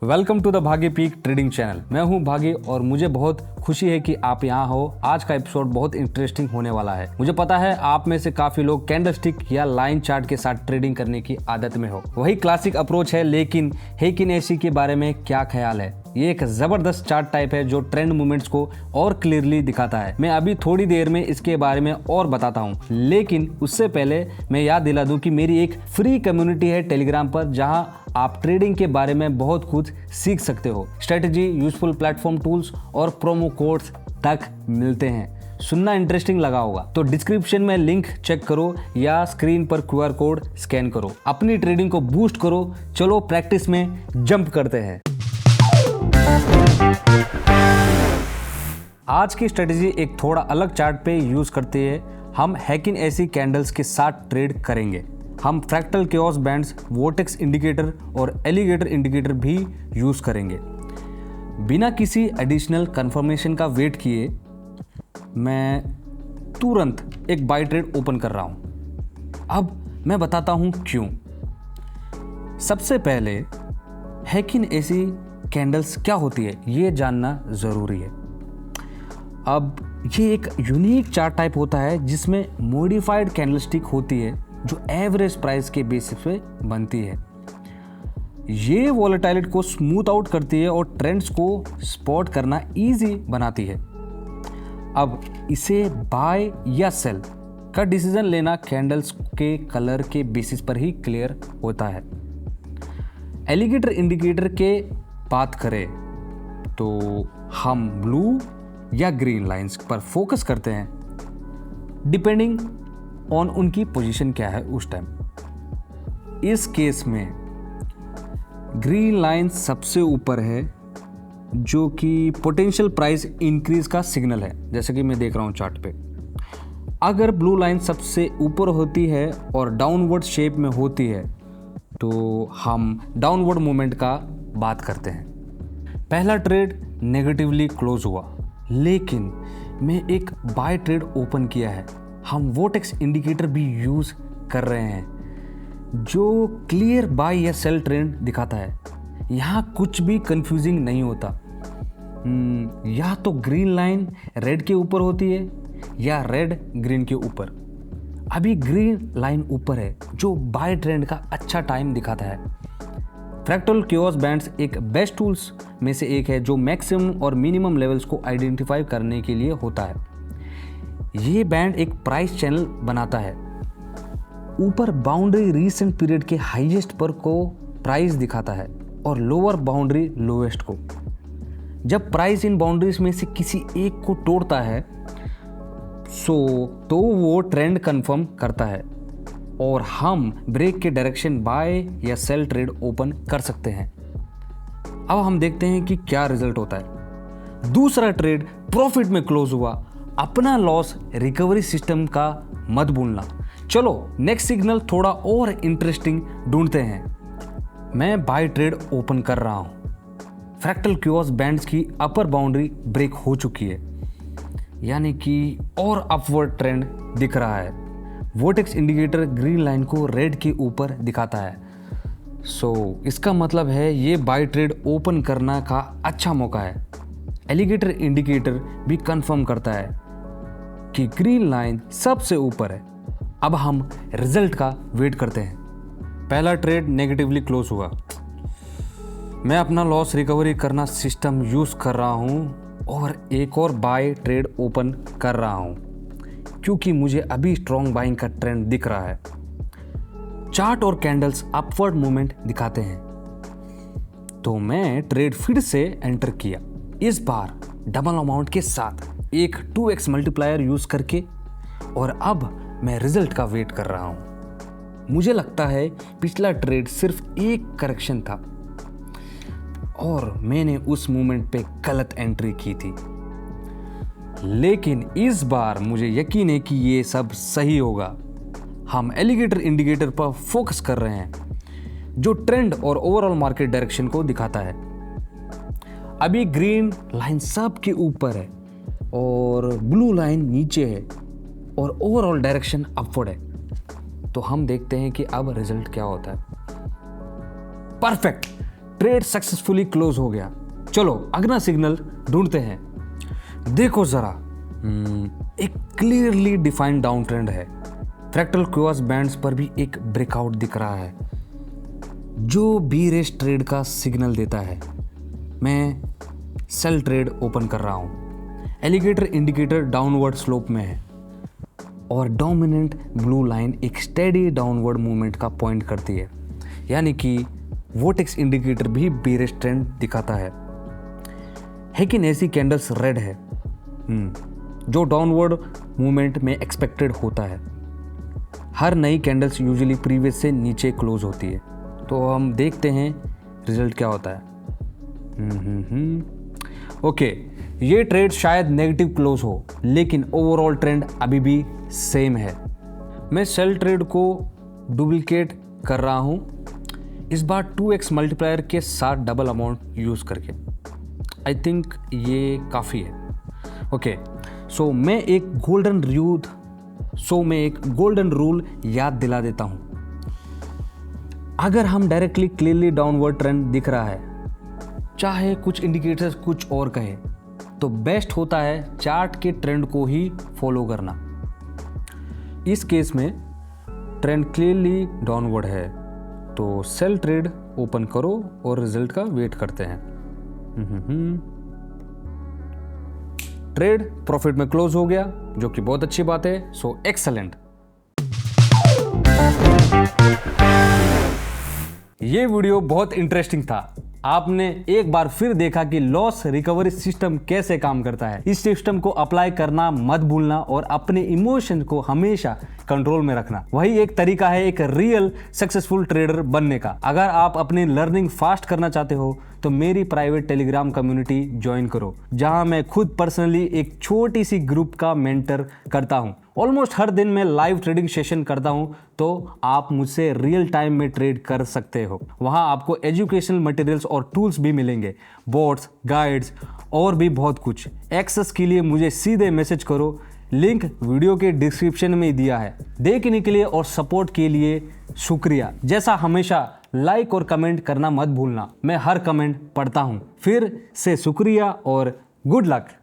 Welcome to the भाग्य peak trading channel. मैं हूं भाग्य और मुझे बहुत खुशी है कि आप यहाँ हो। आज का एपिसोड बहुत इंटरेस्टिंग होने वाला है। मुझे पता है आप में से काफी लोग कैंडलस्टिक या लाइन चार्ट के साथ ट्रेडिंग करने की आदत में हो। वही क्लासिक अप्रोच है, लेकिन हेकिन एसी के बारे में क्या ख्याल है? ये एक जबरदस्त चार्ट टाइप है जो ट्रेंड मूवमेंट्स को और क्लियरली दिखाता है। मैं अभी थोड़ी देर में इसके बारे में और बताता हूँ, लेकिन उससे पहले मैं याद दिला दूं कि मेरी एक फ्री कम्युनिटी है टेलीग्राम पर, जहां आप ट्रेडिंग के बारे में बहुत कुछ सीख सकते हो। स्ट्रेटेजी, यूजफुल प्लेटफॉर्म टूल्स और प्रोमो कोड्स तक मिलते हैं। सुनना इंटरेस्टिंग लगा होगा तो डिस्क्रिप्शन में लिंक चेक करो या स्क्रीन पर QR कोड स्कैन करो। अपनी ट्रेडिंग को बूस्ट करो। चलो प्रैक्टिस में जंप करते हैं। आज की स्ट्रेटेजी एक थोड़ा अलग चार्ट पे यूज करते हैं। हम हेकिन एसी कैंडल्स के साथ ट्रेड करेंगे। हम fractal chaos bands, vortex indicator और एलिगेटर इंडिकेटर भी यूज करेंगे। बिना किसी एडिशनल कंफर्मेशन का वेट किए मैं तुरंत एक बाय ट्रेड ओपन कर रहा हूं। अब मैं बताता हूं क्यों। सबसे पहले हेकिन एसी कैंडल्स क्या होती है ये जानना ज़रूरी है। अब ये एक यूनिक चार्ट टाइप होता है जिसमें मॉडिफाइड कैंडलस्टिक होती है जो एवरेज प्राइस के बेसिस पे बनती है। ये वॉलेटिलिटी को स्मूथ आउट करती है और ट्रेंड्स को स्पॉट करना इजी बनाती है। अब इसे बाय या सेल का डिसीजन लेना कैंडल्स के कलर के बेसिस पर ही क्लियर होता है। एलिगेटर इंडिकेटर के बात करें तो हम ब्लू या ग्रीन लाइंस पर फोकस करते हैं, डिपेंडिंग ऑन उनकी पोजीशन क्या है उस टाइम। इस केस में ग्रीन लाइन सबसे ऊपर है, जो कि पोटेंशियल प्राइस इंक्रीज का सिग्नल है, जैसे कि मैं देख रहा हूं चार्ट पे। अगर ब्लू लाइन सबसे ऊपर होती है और डाउनवर्ड शेप में होती है तो हम डाउनवर्ड मूवमेंट का बात करते हैं। पहला ट्रेड नेगेटिवली क्लोज हुआ, लेकिन मैं एक बाय ट्रेड ओपन किया है। हम वोटेक्स इंडिकेटर भी यूज कर रहे हैं जो क्लियर बाय या सेल ट्रेंड दिखाता है। यहाँ कुछ भी कंफ्यूजिंग नहीं होता। या तो ग्रीन लाइन रेड के ऊपर होती है या रेड ग्रीन के ऊपर। अभी ग्रीन लाइन ऊपर है जो बाय ट्रेंड का अच्छा टाइम दिखाता है। फ्रैक्टल केओस बैंड्स एक बेस्ट टूल्स में से एक है जो मैक्सिमम और मिनिमम लेवल्स को आइडेंटिफाई करने के लिए होता है। ये बैंड एक प्राइस चैनल बनाता है। ऊपर बाउंड्री रीसेंट पीरियड के हाईएस्ट पर को प्राइस दिखाता है और लोअर बाउंड्री लोएस्ट को। जब प्राइस इन बाउंड्रीज में से किसी एक को तोड़ता है तो वो ट्रेंड कंफर्म करता है और हम ब्रेक के डायरेक्शन बाय या सेल ट्रेड ओपन कर सकते हैं। अब हम देखते हैं कि क्या रिजल्ट होता है। दूसरा ट्रेड प्रॉफिट में क्लोज हुआ। अपना लॉस रिकवरी सिस्टम का मत भूलना। चलो नेक्स्ट सिग्नल थोड़ा और इंटरेस्टिंग ढूंढते हैं। मैं बाय ट्रेड ओपन कर रहा हूं। फ्रैक्टल केओस बैंड्स की अपर बाउंड्री ब्रेक हो चुकी है, यानी कि और अपवर्ड ट्रेंड दिख रहा है। वोटेक्स इंडिकेटर ग्रीन लाइन को रेड के ऊपर दिखाता है। इसका मतलब है ये बाय ट्रेड ओपन करना का अच्छा मौका है। एलिगेटर इंडिकेटर भी कंफर्म करता है कि ग्रीन लाइन सबसे ऊपर है। अब हम रिजल्ट का वेट करते हैं। पहला ट्रेड नेगेटिवली क्लोज हुआ। मैं अपना लॉस रिकवरी करना सिस्टम यूज कर रहा हूं और एक और बाय ट्रेड ओपन कर रहा हूं क्योंकि मुझे अभी स्ट्रॉन्ग बाइंग का ट्रेंड दिख रहा है। चार्ट और कैंडल्स अपवर्ड मूवमेंट दिखाते हैं, तो मैं ट्रेड फिर से एंटर किया। इस बार डबल अमाउंट के साथ एक 2x मल्टीप्लायर यूज करके, और अब मैं रिजल्ट का वेट कर रहा हूं। मुझे लगता है पिछला ट्रेड सिर्फ एक करेक्शन था और मैंने उस मूवमेंट पे गलत एंट्री की थी, लेकिन इस बार मुझे यकीन है कि ये सब सही होगा। हम एलिगेटर इंडिकेटर पर फोकस कर रहे हैं जो ट्रेंड और ओवरऑल मार्केट डायरेक्शन को दिखाता है। अभी ग्रीन लाइन सब के ऊपर है और ब्लू लाइन नीचे है और ओवरऑल डायरेक्शन अपवर्ड है। तो हम देखते हैं कि अब रिजल्ट क्या होता है। परफेक्ट, ट्रेड सक्सेसफुली क्लोज हो गया। चलो अगला सिग्नल ढूंढते हैं। देखो जरा, एक क्लियरली डिफाइंड डाउन ट्रेंड है। फ्रैक्टल क्यूआस बैंड्स पर भी एक ब्रेकआउट दिख रहा है जो बीरेश ट्रेड का सिग्नल देता है। मैं सेल ट्रेड ओपन कर रहा हूँ। एलिगेटर इंडिकेटर डाउनवर्ड स्लोप में है और डोमिनेंट ब्लू लाइन एक स्टेडी डाउनवर्ड मूवमेंट का पॉइंट करती है, यानी कि वोटेक्स इंडिकेटर भी बीरेश ट्रेंड दिखाता है कि ऐसी कैंडल्स रेड है जो डाउनवर्ड मूवमेंट में एक्सपेक्टेड होता है। हर नई कैंडल्स यूजुअली प्रीवियस से नीचे क्लोज होती है। तो हम देखते हैं रिजल्ट क्या होता है। ओके, ये ट्रेड शायद नेगेटिव क्लोज हो, लेकिन ओवरऑल ट्रेंड अभी भी सेम है। मैं सेल ट्रेड को डुप्लीकेट कर रहा हूँ, इस बार 2x मल्टीप्लायर के साथ डबल अमाउंट यूज़ करके। आई थिंक ये काफ़ी है। ओके, सो मैं एक गोल्डन रूल याद दिला देता हूँ। अगर हम डायरेक्टली क्लियरली डाउनवर्ड ट्रेंड दिख रहा है, चाहे कुछ इंडिकेटर्स कुछ और कहे, तो बेस्ट होता है चार्ट के ट्रेंड को ही फॉलो करना। इस केस में ट्रेंड क्लियरली डाउनवर्ड है, तो सेल ट्रेड ओपन करो और रिजल्ट का वेट करते हैं। ट्रेड प्रॉफिट में क्लोज हो गया, जो कि बहुत अच्छी बात है। सो एक्सेलेंट। ये वीडियो बहुत इंटरेस्टिंग था। आपने एक बार फिर देखा कि लॉस रिकवरी सिस्टम कैसे काम करता है। इस सिस्टम को अप्लाई करना मत भूलना और अपने इमोशन को हमेशा कंट्रोल में रखना। वही एक तरीका है एक रियल सक्सेसफुल ट्रेडर बनने का। अगर आप अपनी लर्निंग फास्ट करना चाहते हो तो मेरी प्राइवेट टेलीग्राम कम्युनिटी ज्वाइन करो, जहां मैं खुद पर्सनली एक छोटी सी ग्रुप का मेंटर करता हूं। ऑलमोस्ट हर दिन मैं लाइव ट्रेडिंग सेशन करता हूं, तो आप मुझसे रियल टाइम में ट्रेड कर सकते हो। वहां आपको एजुकेशनल मटेरियल्स और टूल्स भी मिलेंगे, बोर्ड्स, गाइड्स और भी बहुत कुछ। एक्सेस के लिए मुझे सीधे मैसेज करो, लिंक वीडियो के डिस्क्रिप्शन में दिया है। देखने के लिए और सपोर्ट के लिए शुक्रिया। जैसा हमेशा लाइक और कमेंट करना मत भूलना, मैं हर कमेंट पढ़ता हूँ। फिर से शुक्रिया और गुड लक।